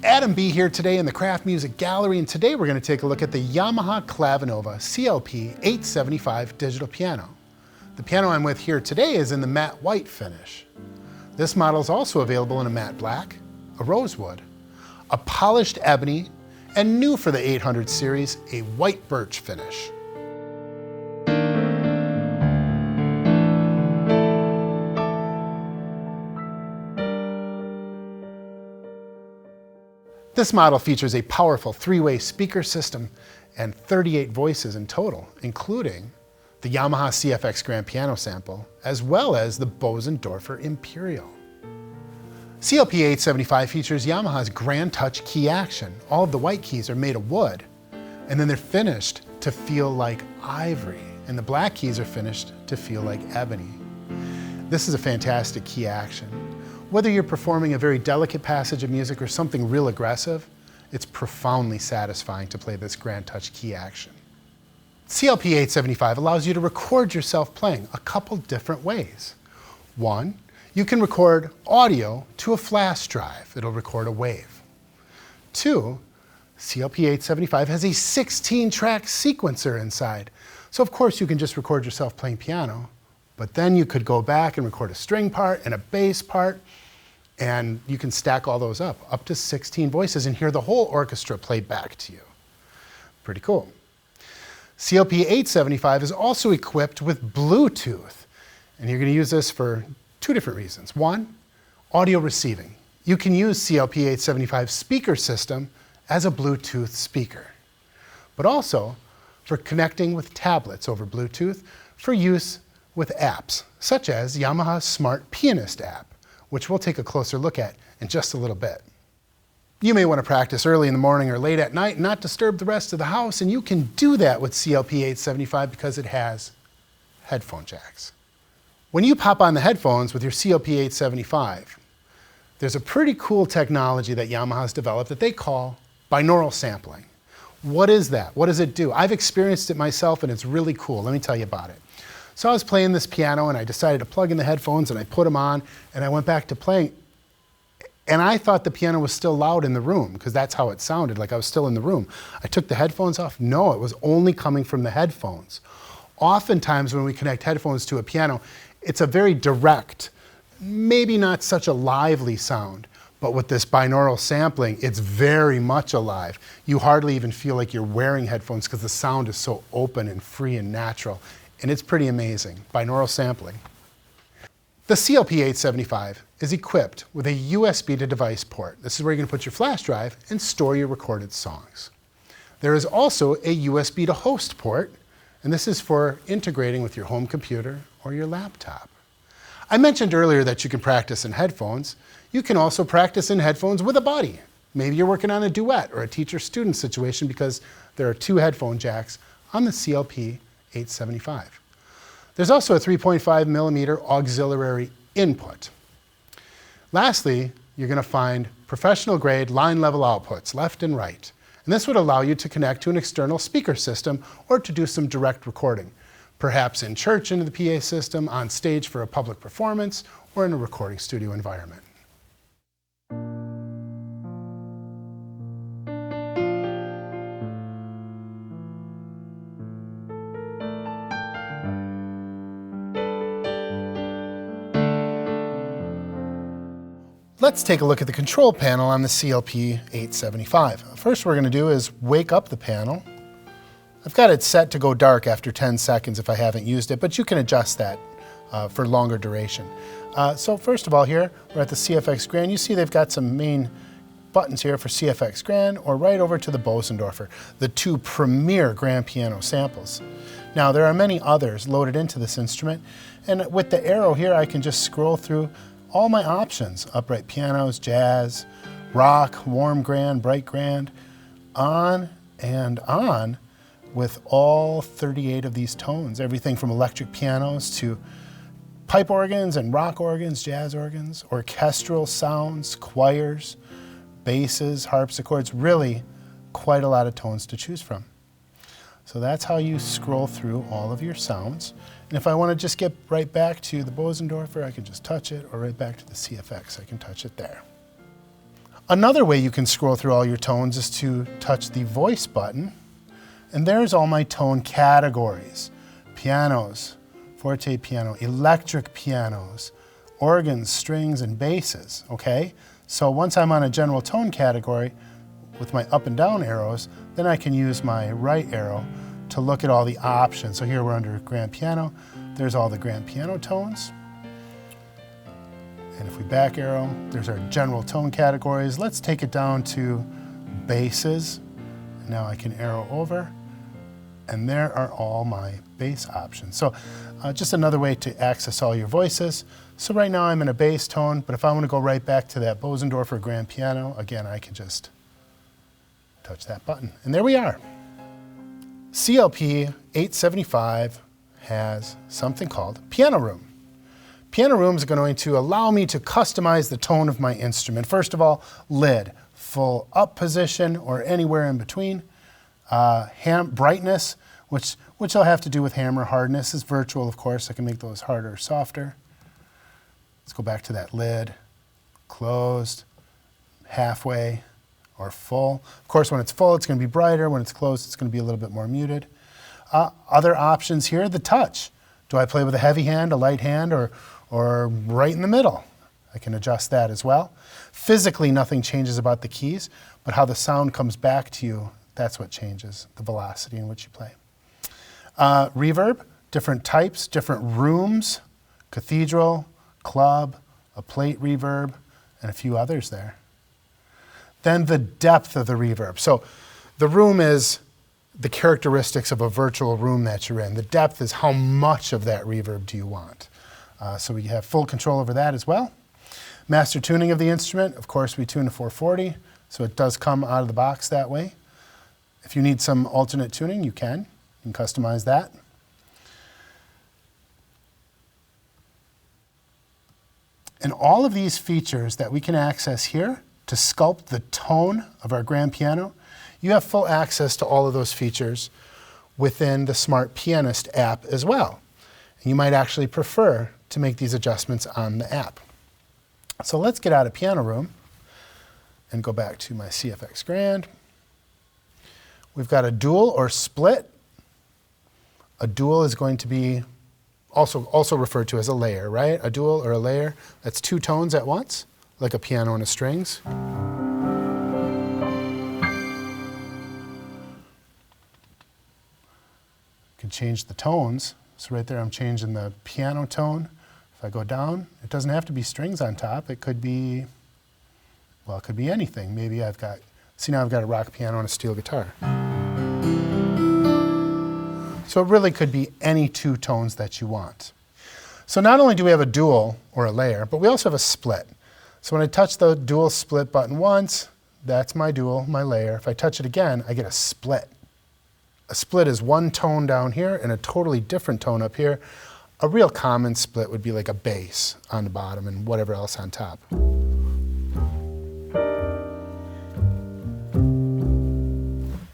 Adam B. here today in the Kraft Music Gallery, and today we're going to take a look at the Yamaha Clavinova CLP-875 digital piano. The piano I'm with here today is in the matte white finish. This model is also available in a matte black, a rosewood, a polished ebony, and new for the 800 series, a white birch finish. This model features a powerful three-way speaker system and 38 voices in total, including the Yamaha CFX grand piano sample, as well as the Bösendorfer Imperial. CLP-875 features Yamaha's GrandTouch key action. All of the white keys are made of wood, and then they're finished to feel like ivory, and the black keys are finished to feel like ebony. This is a fantastic key action. Whether you're performing a very delicate passage of music or something real aggressive, it's profoundly satisfying to play this GrandTouch key action. CLP-875 allows you to record yourself playing a couple different ways. One, you can record audio to a flash drive. It'll record a wave. Two, CLP-875 has a 16-track sequencer inside. So of course you can just record yourself playing piano, but then you could go back and record a string part and a bass part, and you can stack all those up to 16 voices and hear the whole orchestra played back to you. Pretty cool. CLP-875 is also equipped with Bluetooth, and you're going to use this for two different reasons. One, audio receiving. You can use CLP-875 speaker system as a Bluetooth speaker, but also for connecting with tablets over Bluetooth for use with apps, such as Yamaha's Smart Pianist app, which we'll take a closer look at in just a little bit. You may want to practice early in the morning or late at night and not disturb the rest of the house, and you can do that with CLP-875 because it has headphone jacks. When you pop on the headphones with your CLP-875, there's a pretty cool technology that Yamaha's developed that they call binaural sampling. What is that? What does it do? I've experienced it myself and it's really cool. Let me tell you about it. So I was playing this piano and I decided to plug in the headphones and I put them on and I went back to playing. And I thought the piano was still loud in the room because that's how it sounded, like I was still in the room. I took the headphones off. No, it was only coming from the headphones. Oftentimes when we connect headphones to a piano, it's a very direct, maybe not such a lively sound. But with this binaural sampling, it's very much alive. You hardly even feel like you're wearing headphones because the sound is so open and free and natural. And it's pretty amazing, binaural sampling. The CLP-875 is equipped with a USB to device port. This is where you're going to put your flash drive and store your recorded songs. There is also a USB to host port, and this is for integrating with your home computer or your laptop. I mentioned earlier that you can practice in headphones. You can also practice in headphones with a buddy. Maybe you're working on a duet or a teacher-student situation because there are two headphone jacks on the CLP-875. There's also a 3.5 millimeter auxiliary input. Lastly, you're going to find professional grade line level outputs left and right. And this would allow you to connect to an external speaker system or to do some direct recording, perhaps in church into the PA system, on stage for a public performance, or in a recording studio environment. Let's take a look at the control panel on the CLP-875. First we're going to do is wake up the panel. I've got it set to go dark after 10 seconds if I haven't used it, but you can adjust that for longer duration. So first of all here, we're at the CFX Grand. You see they've got some main buttons here for CFX Grand or right over to the Bösendorfer, the two premier grand piano samples. Now there are many others loaded into this instrument, and with the arrow here I can just scroll through all my options: upright pianos, jazz, rock, warm grand, bright grand, on and on with all 38 of these tones. Everything from electric pianos to pipe organs and rock organs, jazz organs, orchestral sounds, choirs, basses, harpsichords, really quite a lot of tones to choose from. So that's how you scroll through all of your sounds. And if I want to just get right back to the Bösendorfer, I can just touch it, or right back to the CFX, I can touch it there. Another way you can scroll through all your tones is to touch the voice button, and there's all my tone categories. Pianos, forte piano, electric pianos, organs, strings, and basses, okay? So once I'm on a general tone category with my up and down arrows, then I can use my right arrow to look at all the options. So here we're under grand piano. There's all the grand piano tones. And if we back arrow, there's our general tone categories. Let's take it down to basses. Now I can arrow over, and there are all my bass options. So just another way to access all your voices. So right now I'm in a bass tone, but if I want to go right back to that Bösendorfer grand piano, again, I can just touch that button. And there we are. CLP-875 has something called Piano Room. Piano Room is going to allow me to customize the tone of my instrument. First of all, lid, full up position or anywhere in between. Brightness, which I'll have to do with hammer. Hardness is virtual, of course. I can make those harder or softer. Let's go back to that lid. Closed, halfway, or full. Of course, when it's full, it's going to be brighter. When it's closed, it's going to be a little bit more muted. Other options here, the touch. Do I play with a heavy hand, a light hand, or right in the middle? I can adjust that as well. Physically, nothing changes about the keys, but how the sound comes back to you, that's what changes, the velocity in which you play. Reverb, different types, different rooms, cathedral, club, a plate reverb, and a few others there. Then the depth of the reverb. So the room is the characteristics of a virtual room that you're in. The depth is how much of that reverb do you want. So we have full control over that as well. Master tuning of the instrument, of course we tune to 440, so it does come out of the box that way. If you need some alternate tuning, you can customize that. And all of these features that we can access here to sculpt the tone of our grand piano, you have full access to all of those features within the Smart Pianist app as well. And you might actually prefer to make these adjustments on the app. So let's get out of Piano Room and go back to my CFX Grand. We've got a dual or split. A dual is going to be also referred to as a layer, right? A dual or a layer, that's two tones at once, like a piano and a strings. You can change the tones. So right there I'm changing the piano tone. If I go down, it doesn't have to be strings on top. It could be, well, it could be anything. Maybe I've got, see now I've got a rock piano and a steel guitar. So it really could be any two tones that you want. So not only do we have a dual or a layer, but we also have a split. So when I touch the dual split button once, that's my dual, my layer. If I touch it again, I get a split. A split is one tone down here and a totally different tone up here. A real common split would be like a bass on the bottom and whatever else on top.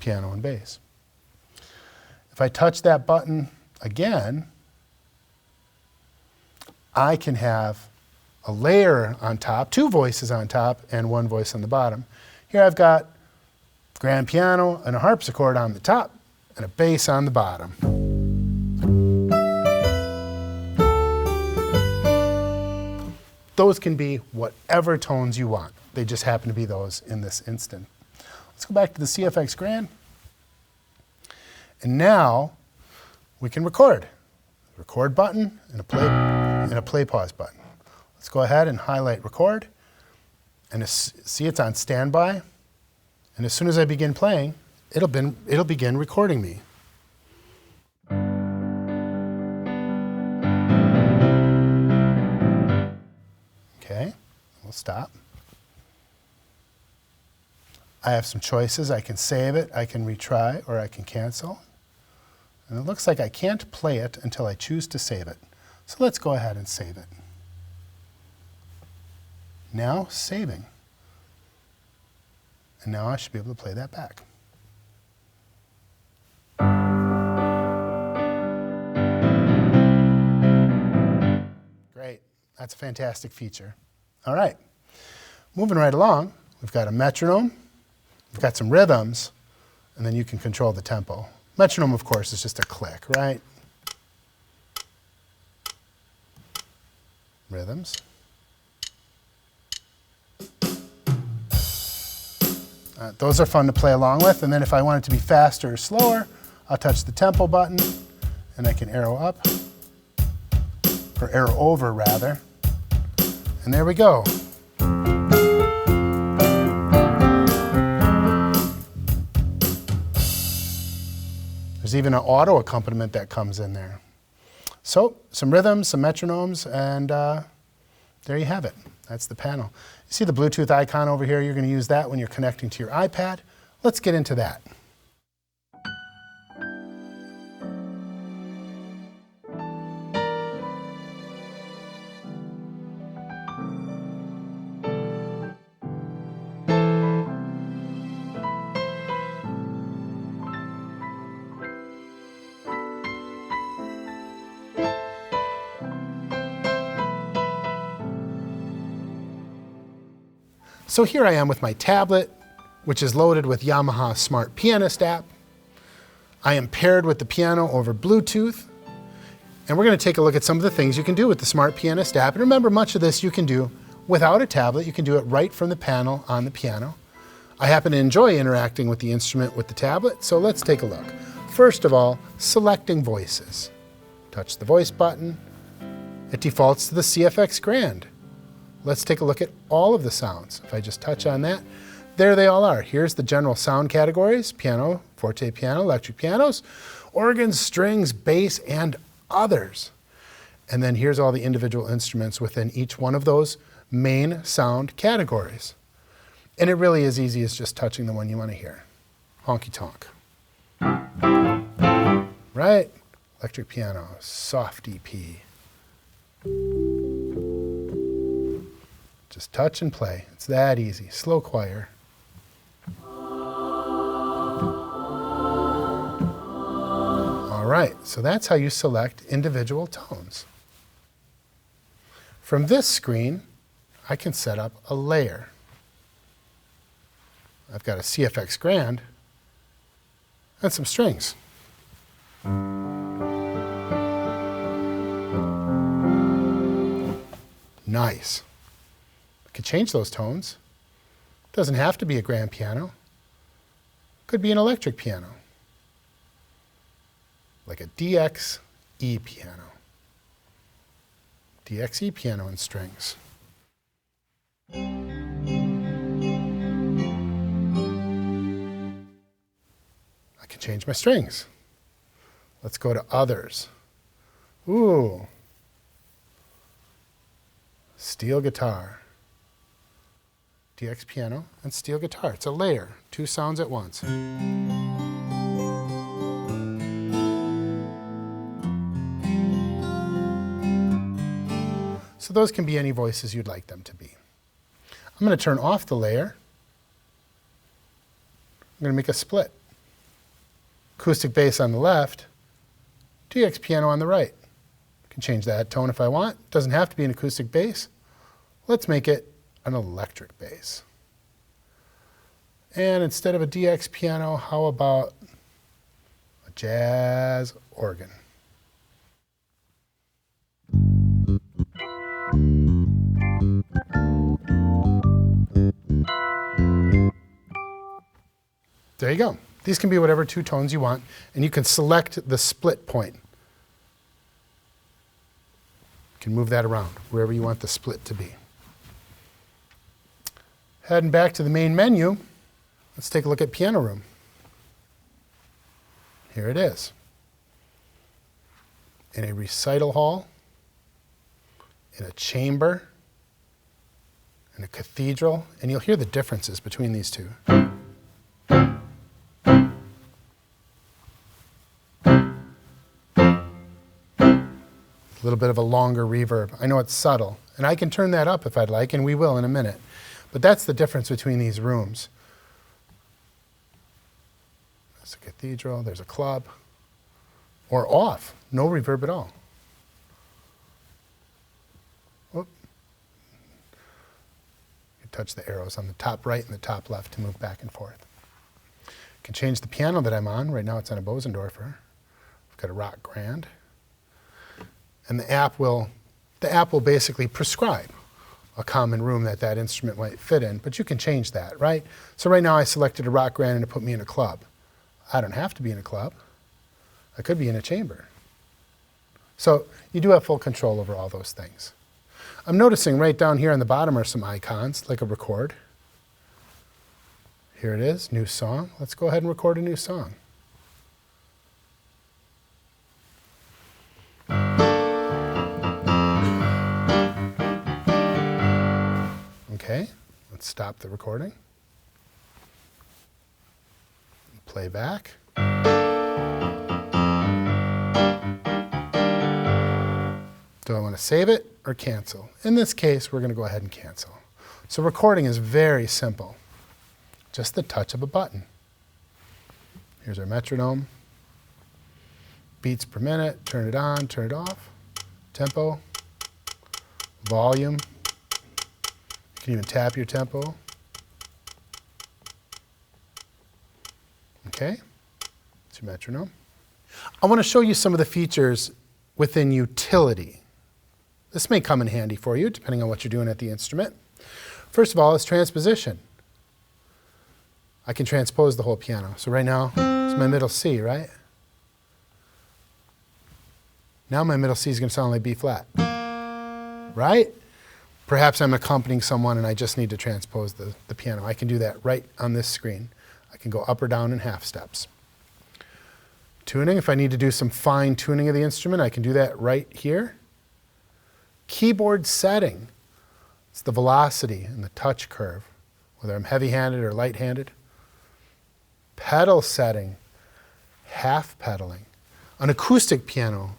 Piano and bass. If I touch that button again, I can have a layer on top, two voices on top, and one voice on the bottom. Here I've got grand piano and a harpsichord on the top, and a bass on the bottom. Those can be whatever tones you want. They just happen to be those in this instant. Let's go back to the CFX Grand. And now we can record. Record button and a play pause button. Let's go ahead and highlight record. And see, it's on standby. And as soon as I begin playing, it'll begin recording me. Okay, we'll stop. I have some choices. I can save it, I can retry, or I can cancel. And it looks like I can't play it until I choose to save it. So let's go ahead and save it. Now saving. And now I should be able to play that back. Great, that's a fantastic feature. All right, moving right along, We've got a metronome, we've got some rhythms, and then you can control the tempo. Metronome, of course, is just a click, right? Rhythms. Those are fun to play along with, and then if I want it to be faster or slower, I'll touch the tempo button, and I can arrow up, or arrow over rather, and there we go. There's even an auto accompaniment that comes in there. So, some rhythms, some metronomes, and there you have it. That's the panel. You see the Bluetooth icon over here? You're going to use that when you're connecting to your iPad. Let's get into that. So here I am with my tablet, which is loaded with Yamaha Smart Pianist app. I am paired with the piano over Bluetooth, and we're going to take a look at some of the things you can do with the Smart Pianist app. And remember, much of this you can do without a tablet. You can do it right from the panel on the piano. I happen to enjoy interacting with the instrument with the tablet, so let's take a look. First of all, selecting voices. Touch the voice button. It defaults to the CFX Grand. Let's take a look at all of the sounds. If I just touch on that, there they all are. Here's the general sound categories: piano, fortepiano, electric pianos, organs, strings, bass, and others. And then here's all the individual instruments within each one of those main sound categories. And it really is easy as just touching the one you want to hear. Honky tonk. Right? Electric piano, soft EP. Just touch and play. It's that easy. Slow choir. All right, so that's how you select individual tones. From this screen, I can set up a layer. I've got a CFX Grand and some strings. Nice. Could change those tones. Doesn't have to be a grand piano. Could be an electric piano, like a DXE piano. DXE piano and strings. I can change my strings. Let's go to others. Ooh. Steel guitar. DX piano and steel guitar. It's a layer, two sounds at once. So those can be any voices you'd like them to be. I'm going to turn off the layer. I'm going to make a split. Acoustic bass on the left, DX piano on the right. I can change that tone if I want. It doesn't have to be an acoustic bass. Let's make it an electric bass. And instead of a DX piano, how about a jazz organ? There you go. These can be whatever two tones you want, and you can select the split point. You can move that around wherever you want the split to be. Heading back to the main menu, let's take a look at Piano Room. Here it is. In a recital hall, in a chamber, in a cathedral, and you'll hear the differences between these two. A little bit of a longer reverb. I know it's subtle, and I can turn that up if I'd like, and we will in a minute. But that's the difference between these rooms. There's a cathedral, there's a club, or off, no reverb at all. Whoop. touch the arrows on the top right and the top left to move back and forth. I can change the piano that I'm on. Right now it's on a Bösendorfer. I've got a Rock Grand. And the app will basically prescribe a common room that that instrument might fit in, but you can change that, right? So right now I selected a Rock Grand and it put me in a club. I don't have to be in a club. I could be in a chamber. So you do have full control over all those things. I'm noticing right down here on the bottom are some icons, like a record. Here it is, new song. Let's go ahead and record a new song. Okay, let's stop the recording. Play back. Do I want to save it or cancel? In this case, we're going to go ahead and cancel. So recording is very simple. Just the touch of a button. Here's our metronome. Beats per minute, turn it on, turn it off. Tempo, volume. You can even tap your tempo. Okay, it's your metronome. I want to show you some of the features within utility. This may come in handy for you, depending on what you're doing at the instrument. First of all, is transposition. I can transpose the whole piano. So right now, it's my middle C, right? Now my middle C is going to sound like B flat, right? Perhaps I'm accompanying someone and I just need to transpose the piano. I can do that right on this screen. I can go up or down in half steps. Tuning, if I need to do some fine tuning of the instrument, I can do that right here. Keyboard setting, it's the velocity and the touch curve, whether I'm heavy-handed or light-handed. Pedal setting, half pedaling. An acoustic piano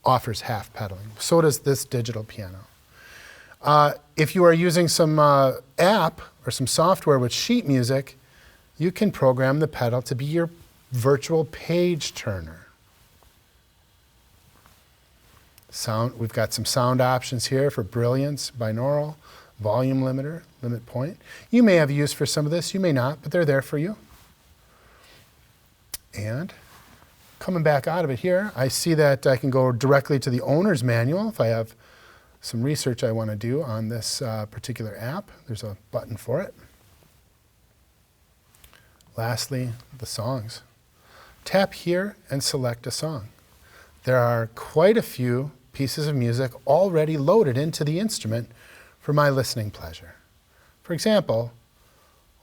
offers half pedaling. So does this digital piano. If you are using some app or some software with sheet music, you can program the pedal to be your virtual page turner. Sound, we've got some sound options here for brilliance, binaural, volume limiter, limit point. You may have use for some of this, you may not, but they're there for you. And coming back out of it here, I see that I can go directly to the owner's manual if I have some research I want to do on this particular app. There's a button for it. Lastly, the songs. Tap here and select a song. There are quite a few pieces of music already loaded into the instrument for my listening pleasure. For example,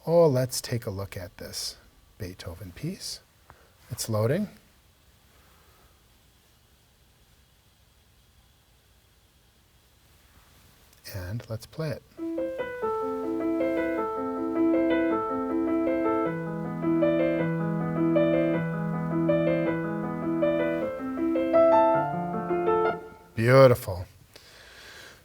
let's take a look at this Beethoven piece. It's loading. And let's play it. Beautiful.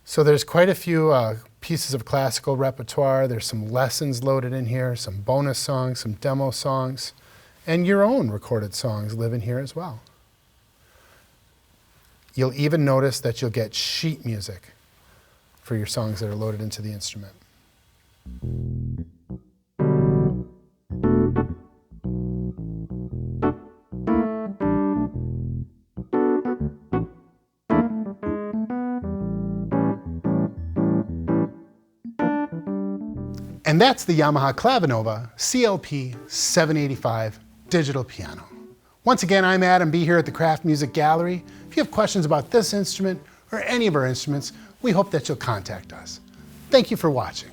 So there's quite a few pieces of classical repertoire. There's some lessons loaded in here, some bonus songs, some demo songs, and your own recorded songs live in here as well. You'll even notice that you'll get sheet music for your songs that are loaded into the instrument. And that's the Yamaha Clavinova CLP-875 digital piano. Once again, I'm Adam B. here at the Kraft Music Gallery. If you have questions about this instrument or any of our instruments, we hope that you'll contact us. Thank you for watching.